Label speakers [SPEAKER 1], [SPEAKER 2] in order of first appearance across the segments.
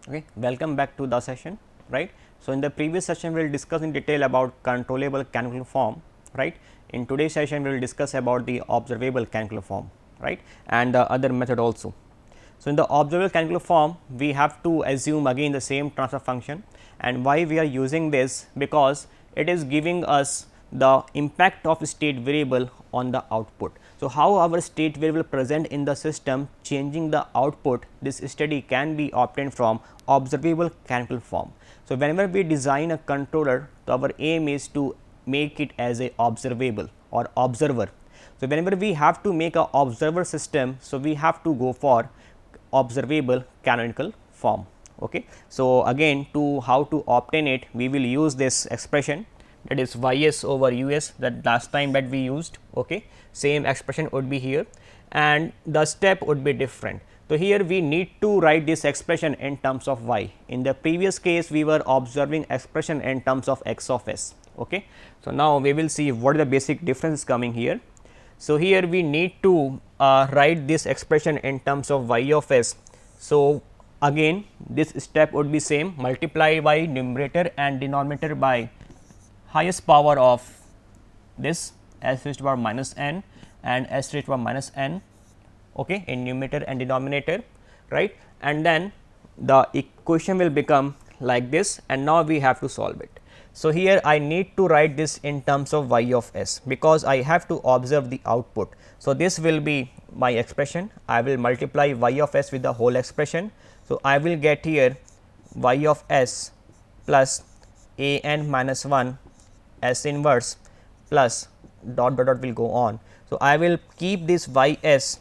[SPEAKER 1] Okay, welcome back to the session, right. So, in the previous session we will discuss in detail about controllable canonical form, right. In today's session we will discuss about the observable canonical form, right, and the other method also. So, in the observable canonical form we have to assume again the same transfer function, and why we are using this, because it is giving us the impact of state variable on the output. So, how our state variable present in the system changing the output, this study can be obtained from observable canonical form. So, whenever we design a controller, so our aim is to make it as a observable or observer. So, whenever we have to make a observer system, so we have to go for observable canonical form. Okay. So, again to how to obtain it, we will use this expression, that is y s over u s, that last time that we used. Okay. Same expression would be here, and the step would be different. So, here we need to write this expression in terms of y. In the previous case we were observing expression in terms of x of s. Okay. So, now we will see what the basic difference is coming here. So, here we need to write this expression in terms of y of s. So, again this step would be same, multiply by numerator and denominator by highest power of this s raised to power minus n and s raised to power minus n, okay, in numerator and denominator, right, and then the equation will become like this, and now we have to solve it. So, here I need to write this in terms of y of s, because I have to observe the output. So, this will be my expression, I will multiply y of s with the whole expression. So, I will get here y of s plus a n minus 1 s inverse plus dot dot dot will go on. So, I will keep this y s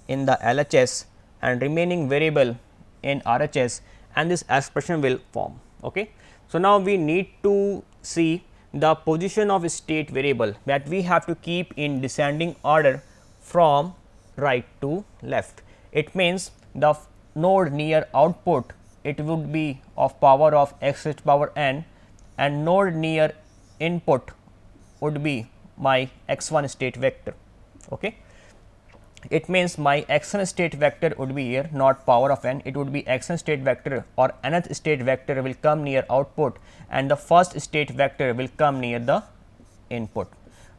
[SPEAKER 1] in the LHS and remaining variable in RHS, and this expression will form. Okay. So, now we need to see the position of state variable that we have to keep in descending order from right to left. It means the node near output, it would be of power of x raised to power n, and node near input would be my x 1 state vector. Okay. It means my x n state vector would be here, not power of n, it would be x n state vector or nth state vector will come near output, and the first state vector will come near the input.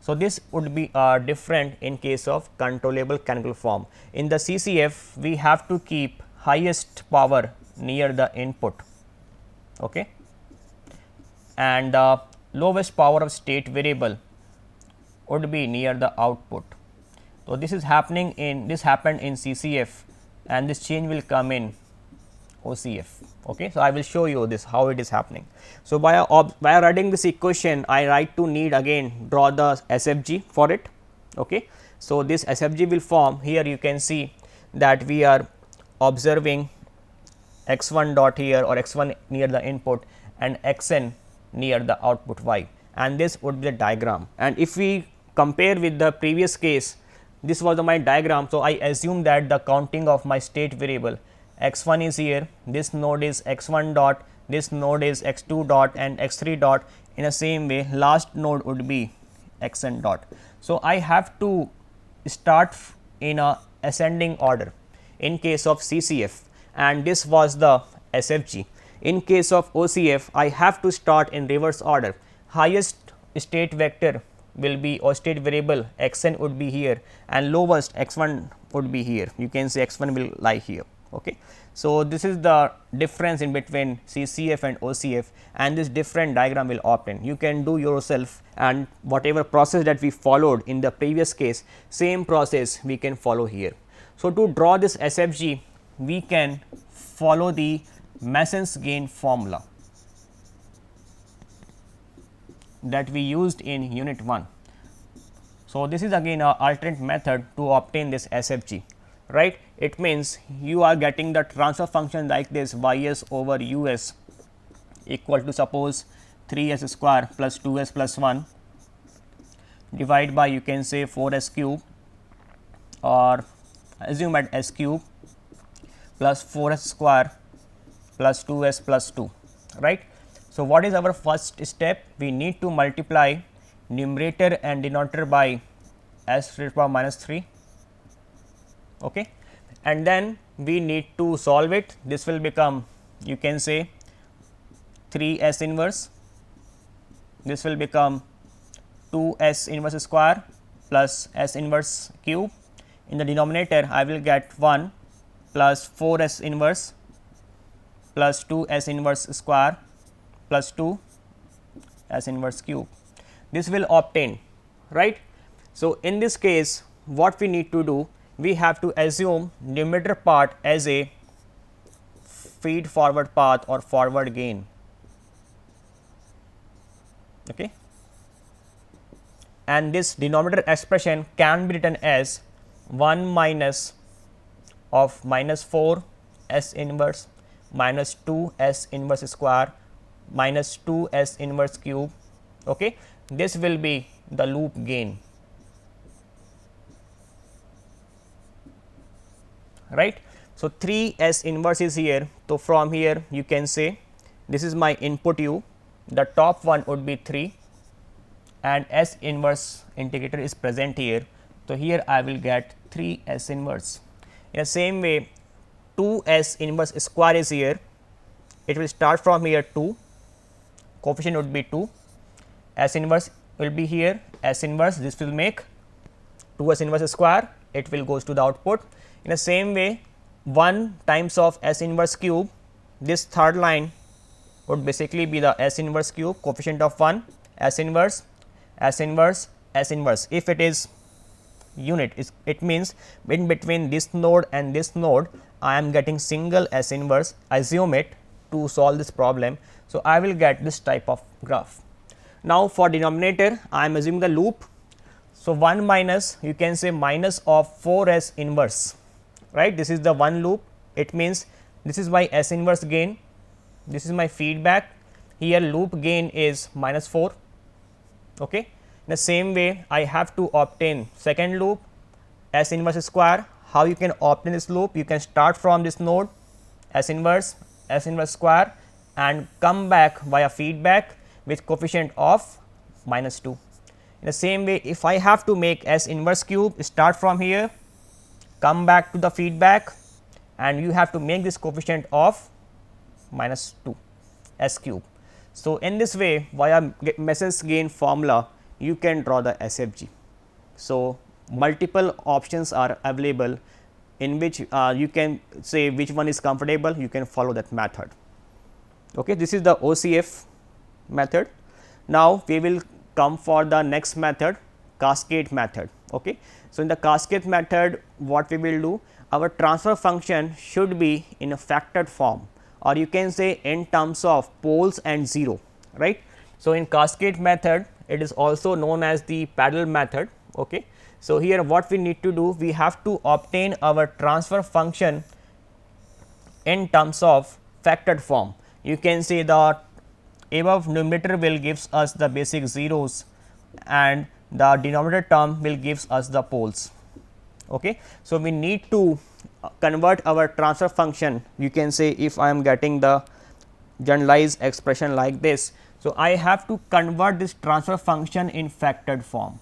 [SPEAKER 1] So, this would be different in case of controllable canonical form. In the CCF we have to keep highest power near the input, okay, and the lowest power of state variable would be near the output. So, this is happening in happened in CCF, and this change will come in OCF. Okay. So, I will show you this how it is happening. So, by writing this equation I write to need again draw the SFG for it. Okay. So, this SFG will form here, you can see that we are observing x 1 dot here or x 1 near the input and x n near the output y, and this would be the diagram. And if we compare with the previous case, this was my diagram. So, I assume that the counting of my state variable x 1 is here, this node is x 1 dot, this node is x 2 dot and x 3 dot. In the same way last node would be x n dot. So, I have to start in a ascending order in case of CCF, and this was the SFG. In case of OCF I have to start in reverse order, highest state vector will be or state variable x n would be here, and lowest x 1 would be here, you can say x 1 will lie here. Okay. So, this is the difference in between CCF and OCF, and this different diagram will obtain. You can do yourself, and whatever process that we followed in the previous case, same process we can follow here. So, to draw this SFG we can follow the Mason's gain formula that we used in unit 1. So, this is again a alternate method to obtain this SFG, right. It means you are getting the transfer function like this y s over u s equal to suppose 3 s square plus 2 s plus 1 divided by, you can say, 4 s cube, or assume at s cube plus 4 s square plus 2 s plus 2, right. So, what is our first step? We need to multiply numerator and denominator by s raised to power minus 3, okay, and then we need to solve it. This will become you can say 3 S inverse, this will become 2 S inverse square plus S inverse cube. In the denominator I will get 1 plus 4 S inverse plus 2 S inverse square plus 2 S inverse cube. This will obtain, right. So, in this case what we need to do, we have to assume numerator part as a feed forward path or forward gain. Okay. And this denominator expression can be written as 1 minus of minus 4 S inverse minus 2 S inverse square minus 2 S inverse cube. Okay. This will be the loop gain, right. So, 3 S inverse is here. So, from here you can say this is my input u, the top one would be 3 and S inverse integrator is present here. So, here I will get 3 S inverse. In the same way 2 S inverse square is here, it will start from here 2, coefficient would be 2, S inverse will be here, S inverse, this will make 2 S inverse square, it will goes to the output. In the same way 1 times of S inverse cube, this third line would basically be the S inverse cube, coefficient of 1, S inverse, S inverse, S inverse. If it is unit, it means in between this node and this node I am getting single S inverse, assume it to solve this problem. So, I will get this type of graph. Now, for denominator I am assuming the loop. So, 1 minus, you can say minus of 4 S inverse, right. This is the one loop, it means this is my S inverse gain, this is my feedback, here loop gain is minus 4. Okay. In the same way I have to obtain second loop S inverse square. How you can obtain this loop? You can start from this node S inverse square and come back via feedback with coefficient of minus 2. In the same way if I have to make S inverse cube, start from here, come back to the feedback and you have to make this coefficient of minus 2 S cube. So, in this way via Mason's gain formula you can draw the SFG. So, multiple options are available in which you can say which one is comfortable, you can follow that method. Okay. This is the OCF method. Now, we will come for the next method, cascade method. Okay. So, in the cascade method what we will do, our transfer function should be in a factored form or you can say in terms of poles and 0, right. So, in cascade method it is also known as the parallel method. Okay. So, here what we need to do, we have to obtain our transfer function in terms of factored form. You can say the above numerator will gives us the basic zeros and the denominator term will gives us the poles. Okay. So, we need to convert our transfer function, you can say if I am getting the generalized expression like this. So, I have to convert this transfer function in factored form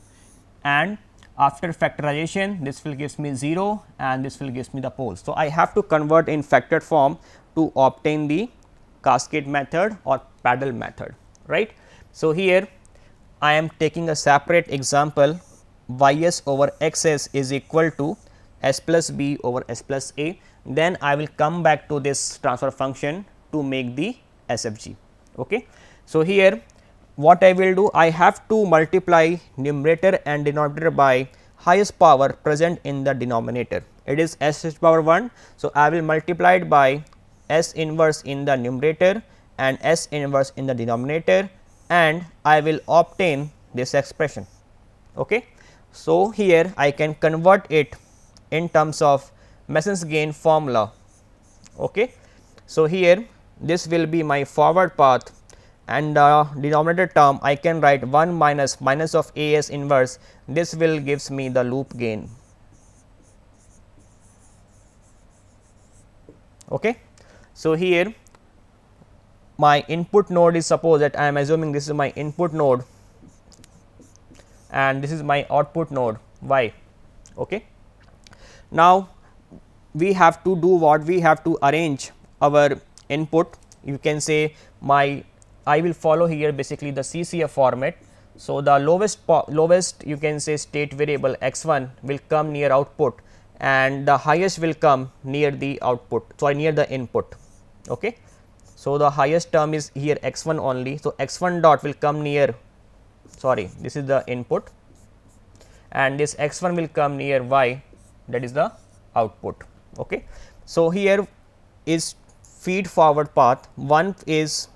[SPEAKER 1] and after factorization this will gives me 0 and this will gives me the poles. So, I have to convert in factored form to obtain the cascade method or parallel method, right. So, here I am taking a separate example, y(s) over x(s) is equal to s plus b over s plus a, then I will come back to this transfer function to make the SFG. Okay. So, here what I will do, I have to multiply numerator and denominator by highest power present in the denominator, it is s to the power 1. So, I will multiply it by s inverse in the numerator and s inverse in the denominator and I will obtain this expression. Okay. So, here I can convert it in terms of Mason's gain formula. Okay. So, here this will be my forward path and the denominator term I can write 1 minus minus of A s inverse, this will gives me the loop gain. Okay. So, here my input node is, suppose that I am assuming this is my input node and this is my output node y. Okay. Now, we have to do what, we have to arrange our input, you can say I will follow here basically the CCF format. So, the lowest you can say state variable x 1 will come near output, and the highest will come near the output, so near the input. Okay. So, the highest term is here x 1 only. So, x 1 dot will come near, sorry, this is the input, and this x 1 will come near y, that is the output. Okay. So, here is feed forward path, one is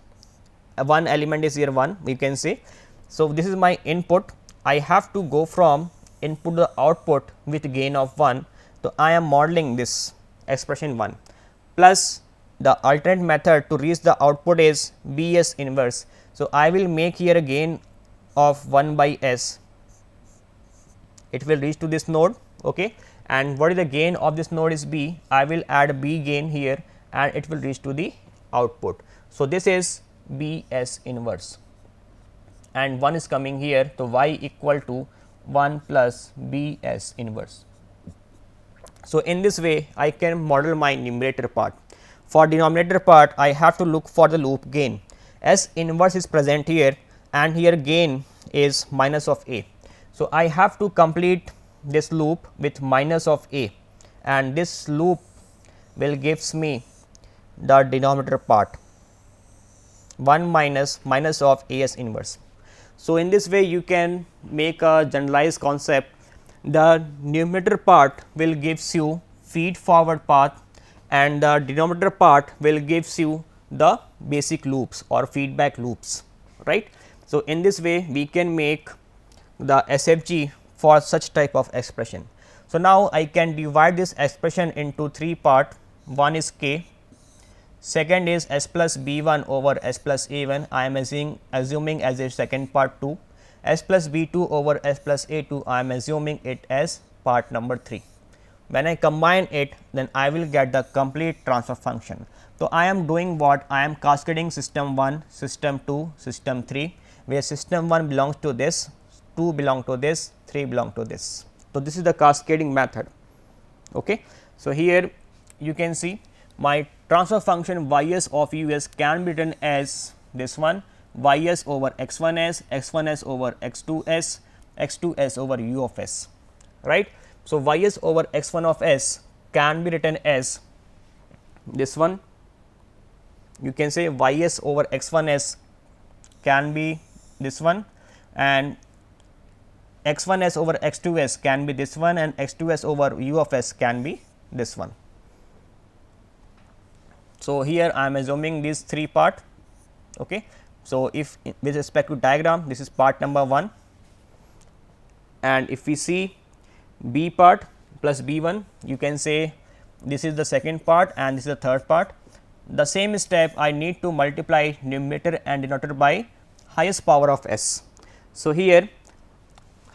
[SPEAKER 1] one element is here 1, we can say. So, this is my input, I have to go from input to the output with gain of 1. So, I am modeling this expression 1 plus the alternate method to reach the output is B s inverse. So, I will make here a gain of 1 by s, it will reach to this node. Okay. And what is the gain of this node is B, I will add B gain here and it will reach to the output. So, this is B s inverse and 1 is coming here. So, y equal to 1 plus B s inverse. So, in this way I can model my numerator part. For denominator part I have to look for the loop gain, S inverse is present here and here gain is minus of A. So, I have to complete this loop with minus of A, and this loop will gives me the denominator part 1 minus of A s inverse. So, in this way you can make a generalized concept, the numerator part will gives you feed forward path and the denominator part will gives you the basic loops or feedback loops, right. So, in this way we can make the SFG for such type of expression. So, now I can divide this expression into 3 part, one is k, second is s plus b 1 over s plus a 1, I am assuming as a second part 2, s plus b 2 over s plus a 2, I am assuming it as part number 3. When I combine it, then I will get the complete transfer function. So, I am doing what? I am cascading system 1, system 2, system 3, where system 1 belongs to this, 2 belong to this, 3 belong to this. So, this is the cascading method. Okay. So, here you can see my transfer function y s of u s can be written as this one, y s over x 1 s, x 1 s over x 2 s, x 2 s over u of s, right. So, y s over x 1 of s can be written as this one, you can say y s over x 1 s can be this one, and x 1 s over x 2 s can be this one, and x 2 s over u of s can be this one. So, here I am assuming these 3 part. Okay. So, if with respect to diagram, this is part number 1, and if we see b part plus b 1, you can say this is the second part and this is the third part. The same step I need to multiply numerator and denominator by highest power of s. So, here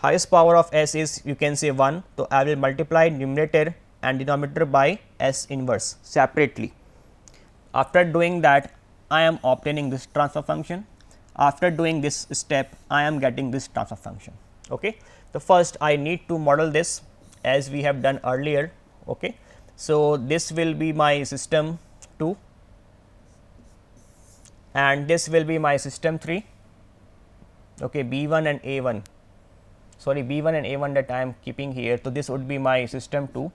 [SPEAKER 1] highest power of s is you can say 1. So, I will multiply numerator and denominator by s inverse separately. After doing that, I am obtaining this transfer function. After doing this step, I am getting this transfer function. Okay. So, first I need to model this as we have done earlier. Okay. So, this will be my system 2 and this will be my system 3. Okay, B 1 and A 1, sorry B 1 and A 1 that I am keeping here. So, this would be my system 2,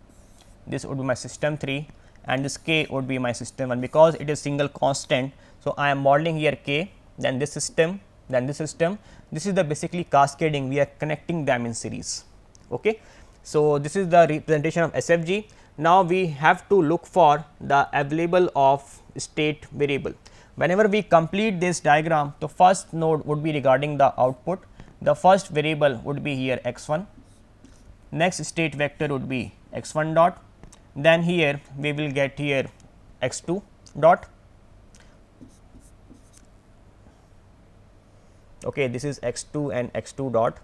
[SPEAKER 1] this would be my system 3, and this k would be my system 1 because it is single constant. So, I am modeling here k, then this system, then this system. This is the basically cascading, we are connecting them in series. Okay. So, this is the representation of SFG. Now, we have to look for the available of state variable. Whenever we complete this diagram, the first node would be regarding the output. The first variable would be here x 1, next state vector would be x 1 dot, then here we will get here x 2 dot. Okay, this is x 2 and x 2 dot,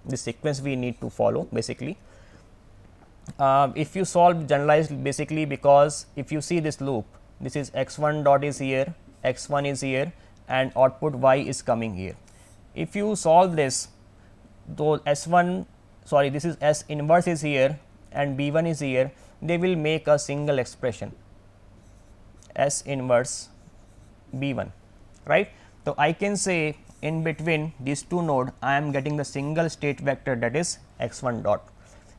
[SPEAKER 1] this sequence we need to follow basically. If you solve generalized basically, because if you see this loop, this is x 1 dot is here, x 1 is here and output y is coming here. If you solve this, though s 1 sorry this is s inverse is here and b 1 is here, they will make a single expression. S inverse B 1, right. So, I can say in between these two node I am getting the single state vector, that is x 1 dot.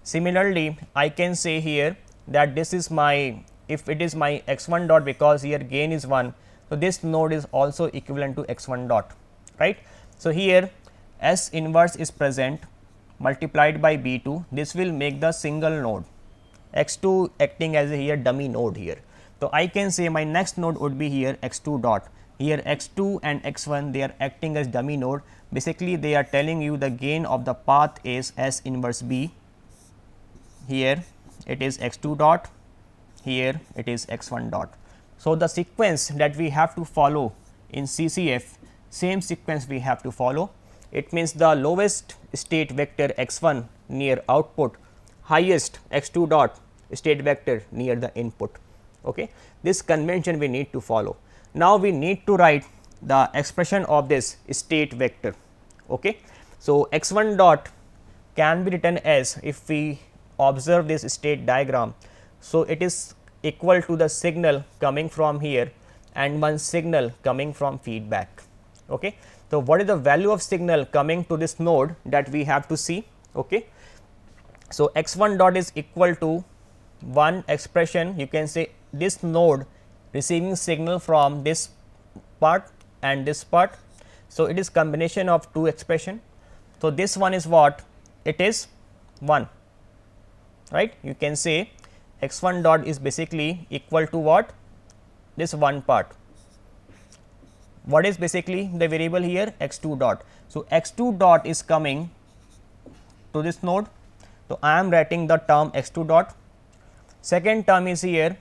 [SPEAKER 1] Similarly, I can say here that this is my, if it is my x 1 dot, because here gain is 1. So, this node is also equivalent to x 1 dot, right. So, here S inverse is present multiplied by B 2, this will make the single node, x 2 acting as a here dummy node here. So, I can say my next node would be here x 2 dot, here x 2 and x 1 they are acting as dummy node. Basically, they are telling you the gain of the path is S inverse B, here it is x 2 dot, here it is x 1 dot. So, the sequence that we have to follow in CCF, same sequence we have to follow. It means the lowest state vector x 1 near output, highest x 2 dot state vector near the input. Okay. This convention we need to follow. Now, we need to write the expression of this state vector. Okay. So, x 1 dot can be written as, if we observe this state diagram. So, it is equal to the signal coming from here and one signal coming from feedback. Okay. So, what is the value of signal coming to this node that we have to see? Okay. So, x 1 dot is equal to one expression, you can say this node receiving signal from this part and this part. So, it is combination of two expression. So, this one is what? It is 1, right. You can say x 1 dot is basically equal to what? This one part. What is basically the variable here? X 2 dot. So, x 2 dot is coming to this node. So, I am writing the term x 2 dot. Second term is here,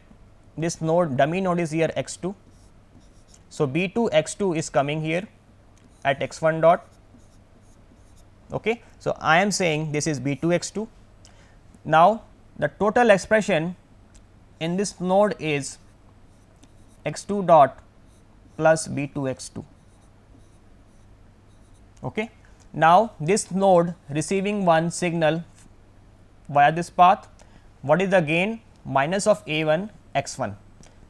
[SPEAKER 1] this node dummy node is here x 2. So, B 2 x 2 is coming here at x 1 dot. Okay. So, I am saying this is B 2 x 2. Now, the total expression in this node is x 2 dot plus B 2 x 2. Okay. Now, this node receiving one signal via this path, what is the gain? Minus of A 1 x 1.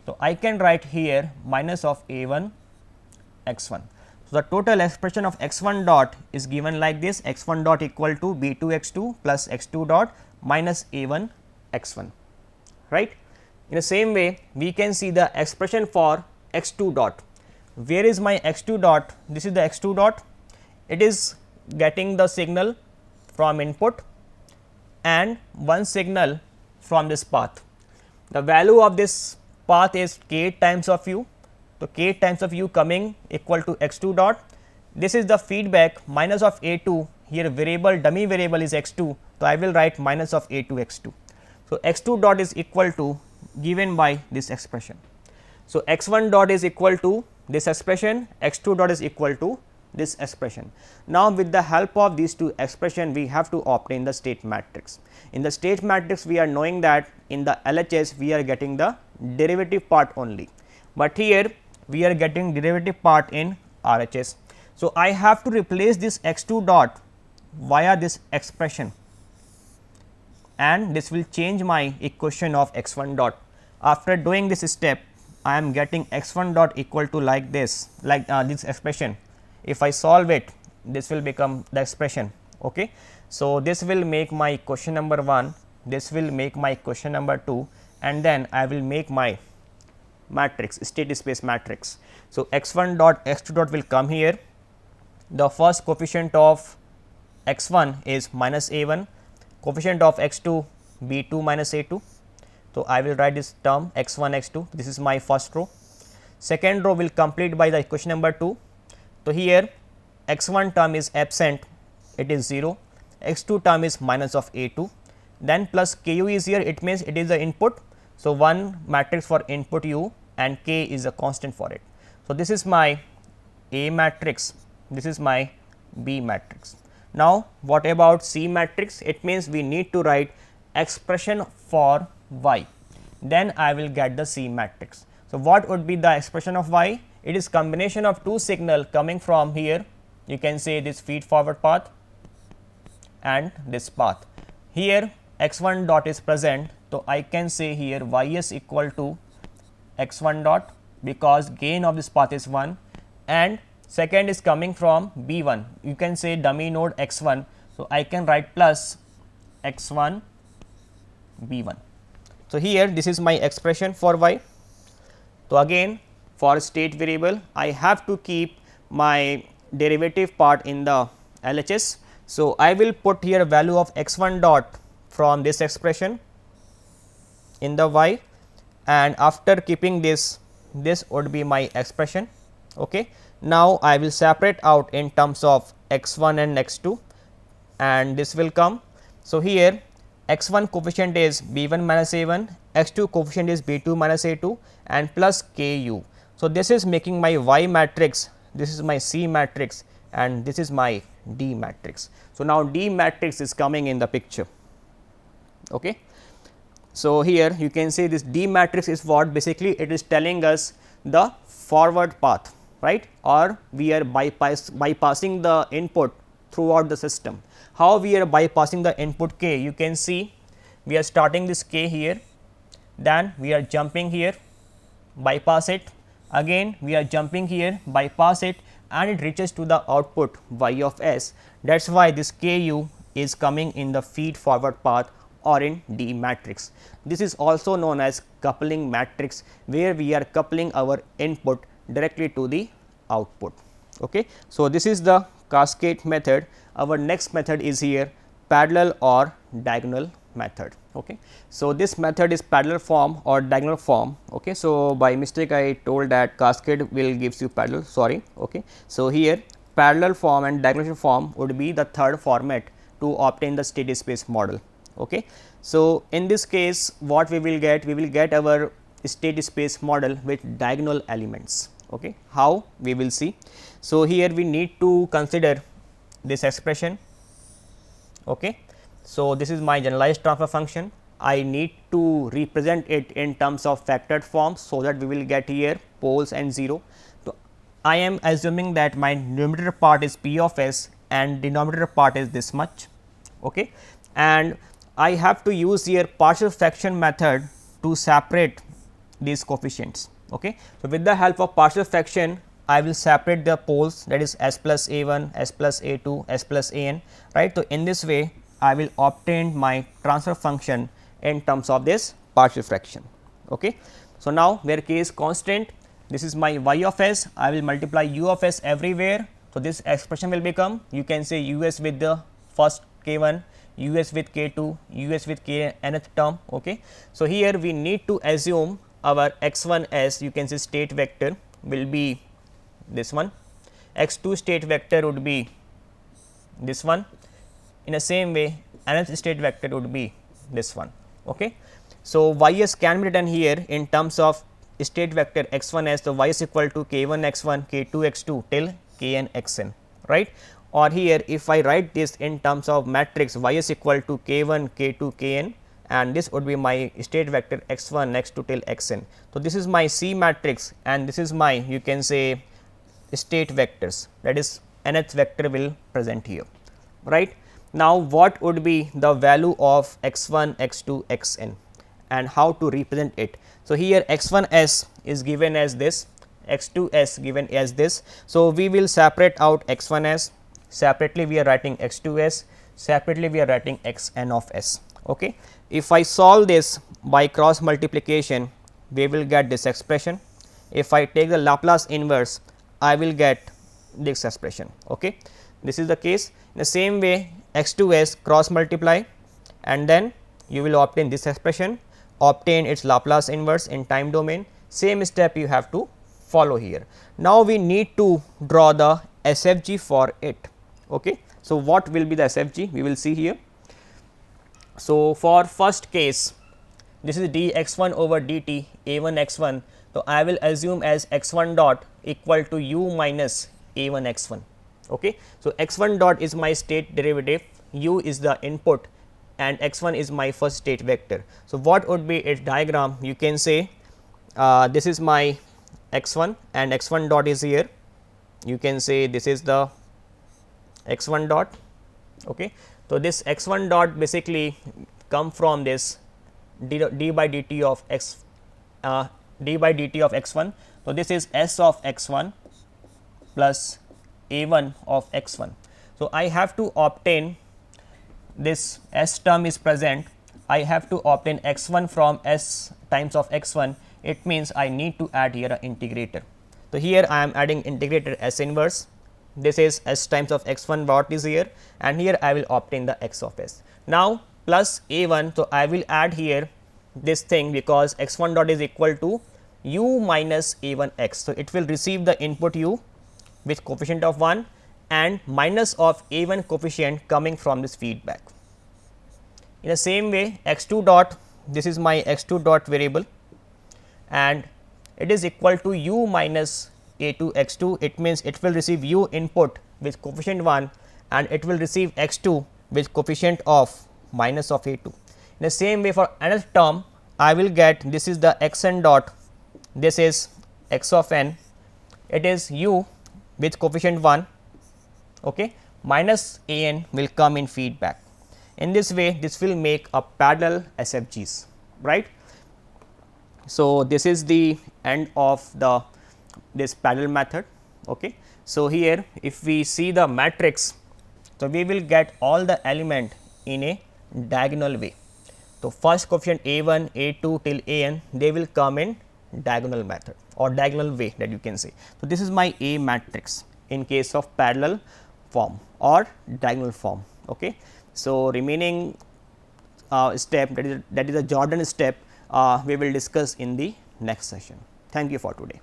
[SPEAKER 1] So, I can write here minus of A 1 x 1. So, the total expression of x 1 dot is given like this, x 1 dot equal to B 2 x 2 plus x 2 dot minus A 1 x 1, right. In the same way, we can see the expression for x 2 dot. Where is my x 2 dot? This is the x 2 dot. It is getting the signal from input and one signal from this path. The value of this path is k times of u. So, k times of u coming equal to x 2 dot. This is the feedback minus of A 2, here variable dummy variable is x 2. So, I will write minus of A 2 x 2. So, x 2 dot is equal to given by this expression. So, x 1 dot is equal to this expression, x 2 dot is equal to this expression. Now, with the help of these two expression, we have to obtain the state matrix. In the state matrix, we are knowing that in the LHS we are getting the derivative part only, but here we are getting derivative part in RHS. So, I have to replace this x 2 dot via this expression, and this will change my equation of x 1 dot. After doing this step, I am getting x 1 dot equal to like this, like this expression. If I solve it, this will become the expression. Okay. So, this will make my question number 1, this will make my question number 2, and then I will make my matrix, state space matrix. So, x 1 dot x 2 dot will come here. The first coefficient of x 1 is minus A 1, coefficient of x 2 B 2 minus A 2. So, I will write this term x 1 x 2, this is my first row. Second row will complete by the equation number 2. So, here x 1 term is absent, it is 0, x 2 term is minus of A 2, then plus k u is here, it means it is the input. So, one matrix for input u and k is a constant for it. So, this is my A matrix, this is my B matrix. Now, what about C matrix? It means we need to write expression for y, then I will get the C matrix. So, what would be the expression of y? It is combination of two signal coming from here, you can say this feed forward path and this path. Here x 1 dot is present. So, I can say here y s equal to x 1 dot, because gain of this path is 1, and second is coming from b 1, you can say dummy node x 1. So, I can write plus x 1 b 1. So, here this is my expression for y. So, again for state variable I have to keep my derivative part in the LHS. So, I will put here value of x 1 dot from this expression in the y, and after keeping this would be my expression. Okay. Now, I will separate out in terms of x 1 and x 2, and this will come. So, here x 1 coefficient is b 1 minus a 1, x 2 coefficient is b 2 minus a 2, and plus k u. So, this is making my y matrix, this is my C matrix, and this is my D matrix. So, now D matrix is coming in the picture. Okay. So, here you can see this D matrix is what basically it is telling us the forward path, right, or we are bypassing the input throughout the system. How we are bypassing the input k? You can see we are starting this k here, then we are jumping here, bypass it, again we are jumping here, bypass it, and it reaches to the output y of s. That is why this k u is coming in the feed forward path or in D matrix. This is also known as coupling matrix, where we are coupling our input directly to the output. Okay. So, this is the cascade method. Our next method is here parallel or diagonal method. Okay. So, this method is parallel form or diagonal form. Okay. So, by mistake I told that cascade will gives you parallel, sorry. Okay. So, here parallel form and diagonal form would be the third format to obtain the steady space model. Okay. So, in this case what we will get? We will get our steady space model with diagonal elements. Okay. How? We will see. So, here we need to consider this expression. Okay. So, this is my generalized transfer function. I need to represent it in terms of factored form, so that we will get here poles and 0. So, I am assuming that my numerator part is p of s and denominator part is this much. Okay. And I have to use here partial fraction method to separate these coefficients. Okay. So, with the help of partial fraction I will separate the poles, that is s plus a 1, s plus a 2, s plus a n, right. So, in this way I will obtain my transfer function in terms of this partial fraction. Okay. So, now where k is constant, this is my y of s, I will multiply u of s everywhere. So, this expression will become, you can say u s with the first k 1, u s with k 2, u s with k nth term. Okay. So, here we need to assume our x 1 s, you can say state vector will be this one, x 2 state vector would be this one, in the same way nth state vector would be this one. Okay. So, y s can be written here in terms of state vector x 1 s. So, y is equal to k 1 x 1, k 2 x 2 till k n x n, right. Or here if I write this in terms of matrix y is equal to k 1, k 2, k n, and this would be my state vector x 1, x 2 till x n. So, this is my C matrix and this is my, you can say, state vectors, that is nth vector will present here, right. Now, what would be the value of x 1, x 2, x n, and how to represent it? So, here x 1 s is given as this, x 2 s given as this. So, we will separate out x 1 s, separately we are writing x 2 s, separately we are writing x n of s. Okay. If I solve this by cross multiplication, we will get this expression. If I take the Laplace inverse, I will get this expression. Okay. This is the case. In the same way, x 2 s cross multiply and then you will obtain this expression, obtain its Laplace inverse in time domain. Same step you have to follow here. Now, we need to draw the SFG for it. Okay. So, what will be the SFG? We will see here. So, for first case, this is d x 1 over dt a 1 x 1. So, I will assume as x 1 dot equal to u minus a 1 x 1. Okay. So, x 1 dot is my state derivative, u is the input and x 1 is my first state vector. So, what would be its diagram? You can say this is my x 1 and x 1 dot is here. You can say this is the x 1 dot. Okay. So, this x 1 dot basically come from this d by dt of x d by dt of x 1. So, this is s of x 1 plus a 1 of x 1. So, I have to obtain this s term is present, I have to obtain x 1 from s times of x 1, it means I need to add here a integrator. So, here I am adding integrator s inverse, this is s times of x 1 what is here, and here I will obtain the x of s. Now, plus a 1, so I will add here this thing because x 1 dot is equal to u minus a 1 x. So, it will receive the input u with coefficient of 1 and minus of a 1 coefficient coming from this feedback. In the same way, x 2 dot, this is my x 2 dot variable and it is equal to u minus a 2 x 2, it means it will receive u input with coefficient 1 and it will receive x 2 with coefficient of minus of a 2. In the same way, for another term I will get, this is the x n dot, this is x of n, it is u with coefficient 1, okay, minus a n will come in feedback. In this way, this will make a parallel SFGs, right. So, this is the end of this parallel method. Okay. So, here if we see the matrix, so we will get all the element in a diagonal way. So, first coefficient a 1, a 2 till a n, they will come in diagonal method or diagonal way, that you can say. So, this is my A matrix in case of parallel form or diagonal form. Okay. So, remaining step, that is a Jordan step, we will discuss in the next session. Thank you for today.